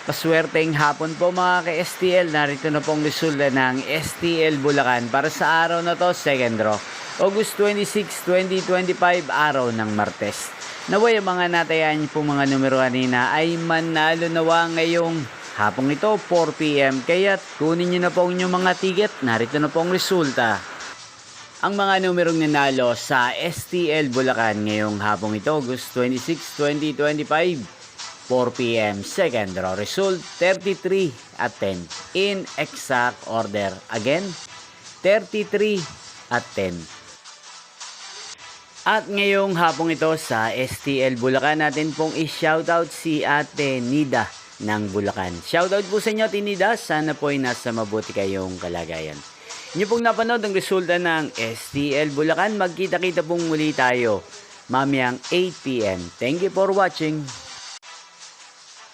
Paswerteng hapon po mga ka-STL. Narito na pong resulta ng STL Bulacan para sa araw na to, second draw. August 26, 2025, araw ng Martes. Naway ang mga natayaan niyo po mga numero kanina ay manalo nawa ngayong hapong ito, 4 PM. Kaya kunin niyo na po yung mga ticket. Narito na pong resulta. Ang mga numerong nanalo sa STL Bulacan ngayong hapong ito, August 26, 2025. 4 PM, second draw result, 33 at 10. In exact order. Again, 33 at 10. At ngayong hapong ito sa STL Bulacan, natin pong i-shoutout si Ate Nida ng Bulacan. Shoutout po sa inyo, Ate Nida. Sana po ay nasa mabuti kayong kalagayan. Inyo pong napanood ang resulta ng STL Bulacan. Magkita-kita pong muli tayo mamayang 8 PM. Thank you for watching.